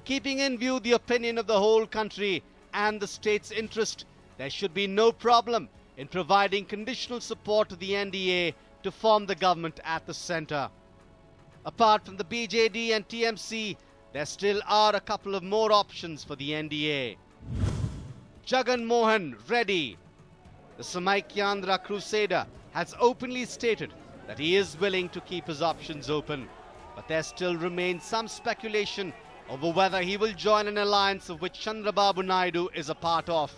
Keeping in view the opinion of the whole country and the state's interest, there should be no problem in providing conditional support to the NDA to form the government at the centre. Apart from the BJD and TMC, there still are a couple of more options for the NDA. Jagan Mohan Reddy, the Samaikyandra's crusader, has openly stated that he is willing to keep his options open, but there still remains some speculation over whether he will join an alliance of which Chandrababu Naidu is a part of.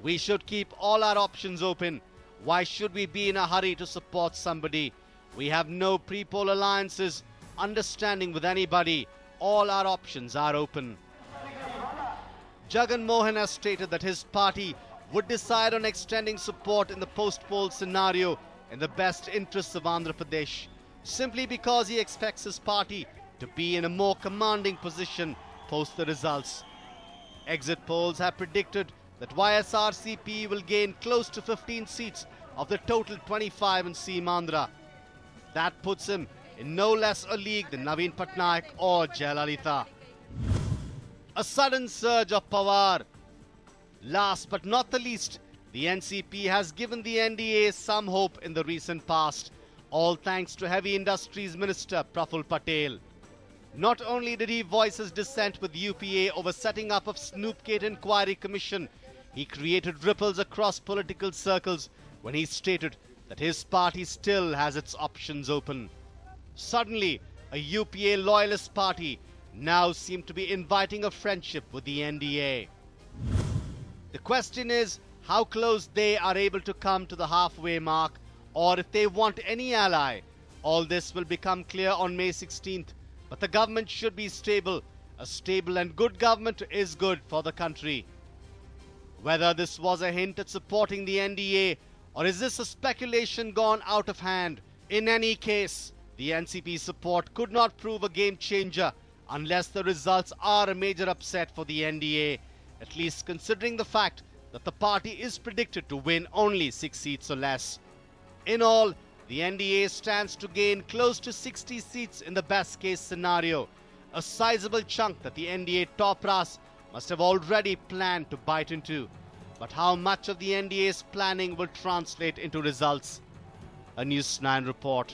We should keep all our options open. Why should we be in a hurry to support somebody? We have no pre-poll alliances, understanding with anybody. All our options are open. Jagan Mohan has stated that his party would decide on extending support in the post-poll scenario in the best interests of Andhra Pradesh, simply because he expects his party to be in a more commanding position post the results. Exit polls have predicted that YSRCP will gain close to 15 seats of the total 25 in Seemandhra. That puts him in no less a league than Naveen Patnaik or Jayalalitha. A sudden surge of Pawar. Last but not the least, the NCP has given the NDA some hope in the recent past, all thanks to Heavy Industries Minister Praful Patel. Not only did he voice his dissent with UPA over setting up of Snoopgate Inquiry Commission, he created ripples across political circles when he stated that his party still has its options open. Suddenly, a UPA loyalist party now seemed to be inviting a friendship with the NDA. The question is how close they are able to come to the halfway mark, or if they want any ally. All this will become clear on May 16th, but the government should be stable. A stable and good government is good for the country. Whether this was a hint at supporting the NDA, or is this a speculation gone out of hand? In any case, the NCP support could not prove a game changer unless the results are a major upset for the NDA, at least considering the fact that the party is predicted to win only 6 seats or less. In all, the NDA stands to gain close to 60 seats in the best case scenario, a sizable chunk that the NDA top brass must have already planned to bite into. But how much of the NDA's planning will translate into results? A News9 report.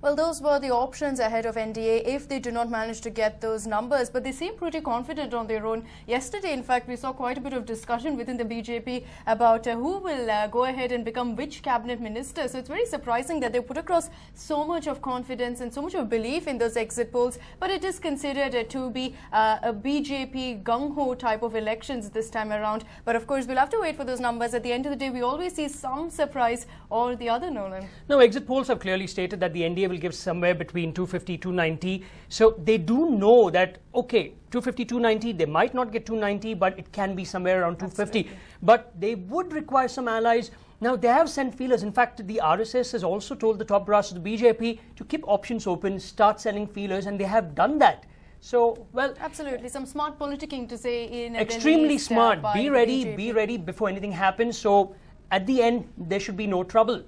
Well, those were the options ahead of NDA if they do not manage to get those numbers, but they seem pretty confident on their own. Yesterday, in fact, we saw quite a bit of discussion within the BJP about who will go ahead and become which cabinet minister. So it's very surprising that they put across so much of confidence and so much of belief in those exit polls, but it is considered to be a BJP gung-ho type of elections this time around. But of course, we'll have to wait for those numbers. At the end of the day, we always see some surprise or the other, Nolan. No, exit polls have clearly stated that the NDA will give somewhere between 250 to 290. So they do know that, okay, 250, 290, they might not get 290, but it can be somewhere around 250. Absolutely. But they would require some allies. Now, they have sent feelers. In fact, the RSS has also told the top brass of the BJP to keep options open, start sending feelers, and they have done that. So, well... Absolutely. Some smart politicking to say in... Extremely smart. Be ready before anything happens. So, at the end, there should be no trouble.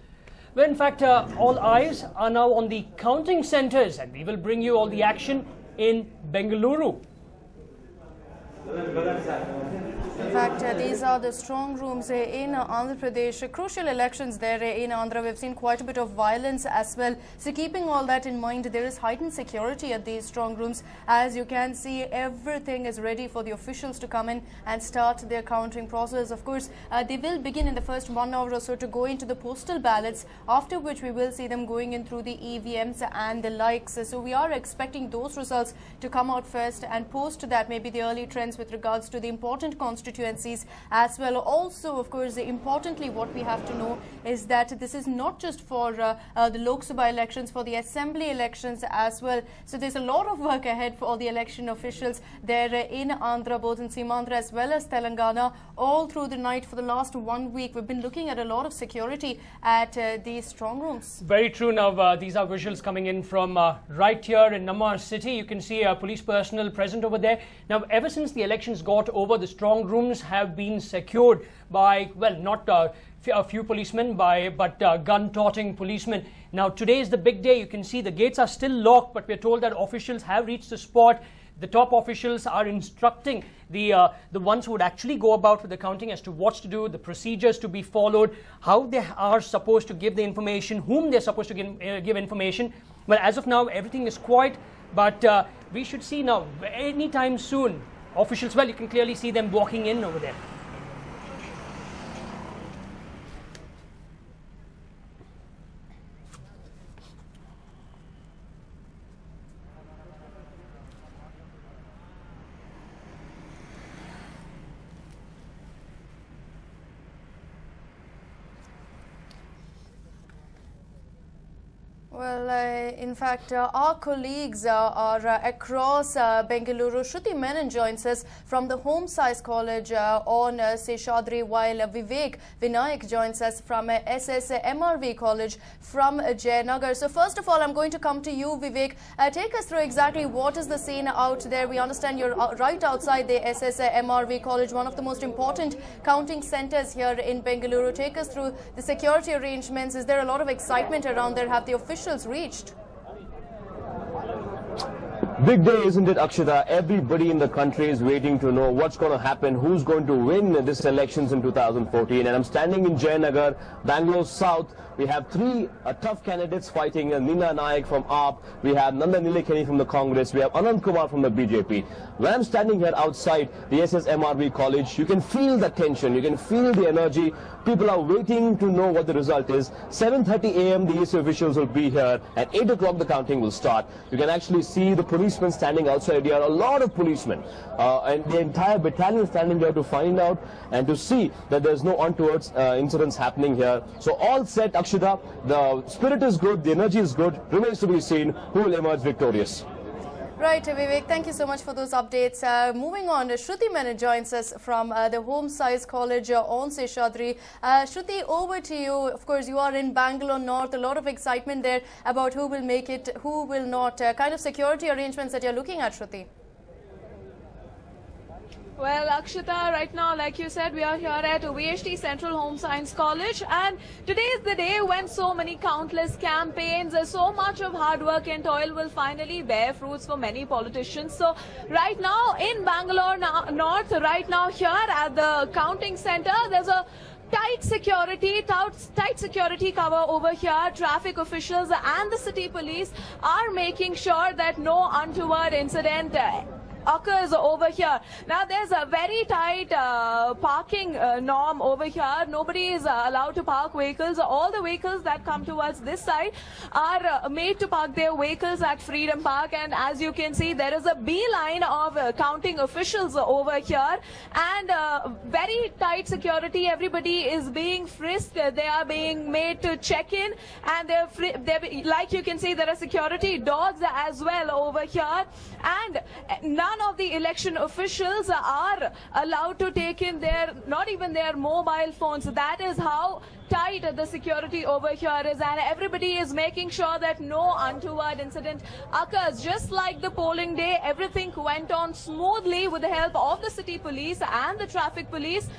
Well, in fact, all eyes are now on the counting centres, and we will bring you all the action in Bengaluru. In fact, these are the strong rooms in Andhra Pradesh. Crucial elections there in Andhra. We've seen quite a bit of violence as well. So keeping all that in mind, there is heightened security at these strong rooms. As you can see, everything is ready for the officials to come in and start their counting process. Of course, they will begin in the first 1 hour or so to go into the postal ballots, after which we will see them going in through the EVMs and the likes. So we are expecting those results to come out first, and post that maybe the early trends with regards to the important constituencies as well. Also, of course, importantly, what we have to know is that this is not just for the Lok Sabha elections, for the assembly elections as well. So there's a lot of work ahead for all the election officials there in Andhra, both in Seemandhra as well as Telangana. All through the night for the last 1 week, we've been looking at a lot of security at these strong rooms. Very true. Now, these are visuals coming in from right here in Namar city. You can see police personnel present over there. Now, ever since the elections got over, the strong rooms have been secured by, well, not a few policemen, but gun-toting policemen. Now today is the big day. You can see the gates are still locked, but we're told that officials have reached the spot. The top officials are instructing the ones who would actually go about with the counting as to what's to do, the procedures to be followed, how they are supposed to give the information, whom they're supposed to give information. Well, as of now, everything is quiet, but we should see now, anytime soon, officials, well, you can clearly see them walking in over there. Well, in fact, our colleagues are across Bengaluru. Shruti Menon joins us from the Home Science College on Seshadri, while Vivek Vinayak joins us from SSMRV College from Jayanagar. So first of all, I'm going to come to you, Vivek. Take us through exactly what is the scene out there. We understand you're right outside the SSMRV College, one of the most important counting centers here in Bengaluru. Take us through the security arrangements. Is there a lot of excitement around there? Have the officials reached? Big day, isn't it, Akshita? Everybody in the country is waiting to know what's going to happen, who's going to win this elections in 2014. And I'm standing in Jayanagar, Bangalore South. We have three tough candidates fighting. Meena Nayak from AAP. We have Nanda Nilekani from the Congress. We have Anand Kumar from the BJP. When I'm standing here outside the SSMRV College, you can feel the tension. You can feel the energy. People are waiting to know what the result is. 7:30 a.m. the EC officials will be here. At 8 o'clock the counting will start. You can actually see the policemen standing outside here. A lot of policemen. And the entire battalion standing there to find out and to see that there's no untoward incidents happening here. So all set, Akshita. The spirit is good. The energy is good. Remains to be seen who will emerge victorious. Right, Vivek, thank you so much for those updates. Moving on, Shruti Menon joins us from the Home Science College on Seshadri. Shruti, over to you. Of course, you are in Bangalore North. A lot of excitement there about who will make it, who will not. Kind of security arrangements that you're looking at, Shruti. Well, Akshita, right now, like you said, we are here at VHT Central Home Science College, and today is the day when so many countless campaigns, so much of hard work and toil will finally bear fruits for many politicians. So right now in Bangalore North, right now here at the counting center, there's a tight security cover over here. Traffic officials and the city police are making sure that no untoward incident occurs over here. Now there's a very tight parking norm over here. Nobody is allowed to park vehicles. All the vehicles that come towards this side are made to park their vehicles at Freedom Park, and as you can see, there is a beeline of counting officials over here, and very tight security. Everybody is being frisked. They are being made to check in, and they're like you can see, there are security dogs as well over here, and none of the election officials are allowed to take in not even their mobile phones. That is how tight the security over here is, and everybody is making sure that no untoward incident occurs. Just like the polling day, everything went on smoothly with the help of the city police and the traffic police.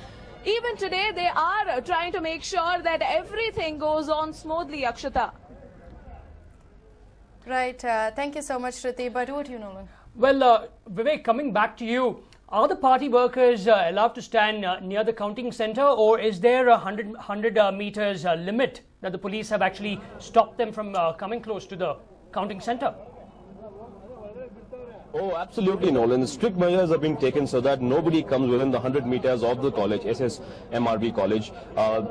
Even today, they are trying to make sure that everything goes on smoothly, Akshita. Right. Thank you so much, Shruti. But over to you, Nolan. Well, Vivek, coming back to you, are the party workers allowed to stand near the counting center, or is there a 100 meters limit that the police have actually stopped them from coming close to the counting center? Oh, absolutely, Nolan. Strict measures are being taken so that nobody comes within the 100 meters of the college, SSMRV College.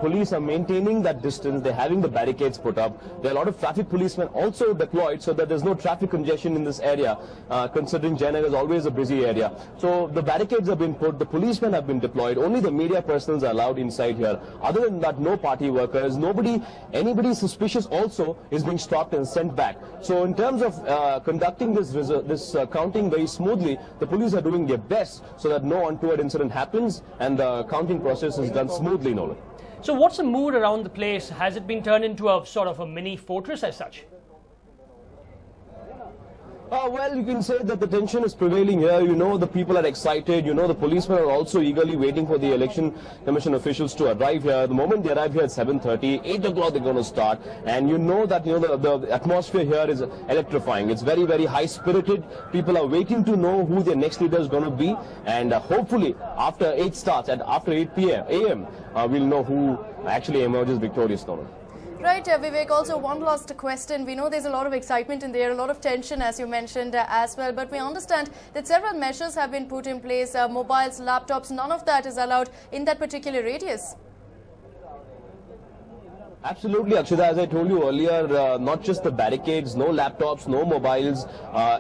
Police are maintaining that distance. They're having the barricades put up. There are a lot of traffic policemen also deployed so that there's no traffic congestion in this area, considering Jayanagar is always a busy area. So the barricades have been put, the policemen have been deployed. Only the media personnel are allowed inside here. Other than that, no party workers, anybody suspicious also is being stopped and sent back. So in terms of conducting this counting very smoothly, the police are doing their best so that no untoward incident happens and the counting process is done smoothly, Nolan. So what's the mood around the place? Has it been turned into a sort of a mini fortress as such? Well, you can say that the tension is prevailing here. You know, the people are excited. You know, the policemen are also eagerly waiting for the election commission officials to arrive here. The moment they arrive here at 7:30, 8 o'clock they're going to start. And you know that, the atmosphere here is electrifying. It's very, very high-spirited. People are waiting to know who their next leader is going to be. And hopefully, after 8 starts and after 8 a.m., we'll know who actually emerges victorious, Norman. Right, Vivek, also one last question. We know there's a lot of excitement in there, a lot of tension, as you mentioned as well. But we understand that several measures have been put in place, mobiles, laptops, none of that is allowed in that particular radius. Absolutely, Akshita. As I told you earlier, not just the barricades, no laptops, no mobiles,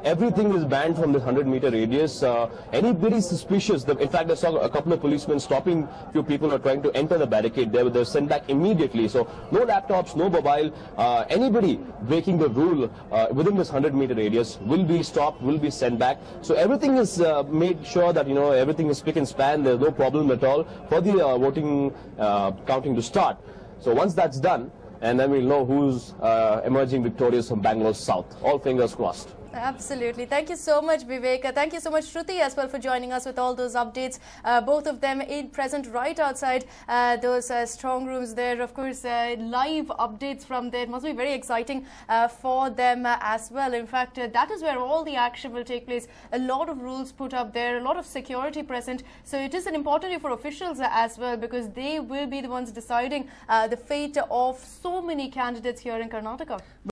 everything is banned from this 100-meter radius. Anybody suspicious, in fact, I saw a couple of policemen stopping few people who are trying to enter the barricade. They were sent back immediately. So no laptops, no mobile. Anybody breaking the rule within this 100-meter radius will be stopped, will be sent back. So everything is made sure that, everything is spick and span. There's no problem at all for the voting counting to start. So once that's done, and then we'll know who's emerging victorious from Bangalore South. All fingers crossed. Absolutely. Thank you so much, Vivek. Thank you so much, Shruti, as well, for joining us with all those updates. Both of them present right outside those strong rooms there. Of course, live updates from there. It must be very exciting for them as well. In fact, that is where all the action will take place. A lot of rules put up there, a lot of security present. So it is an important day for officials as well, because they will be the ones deciding the fate of so many candidates here in Karnataka.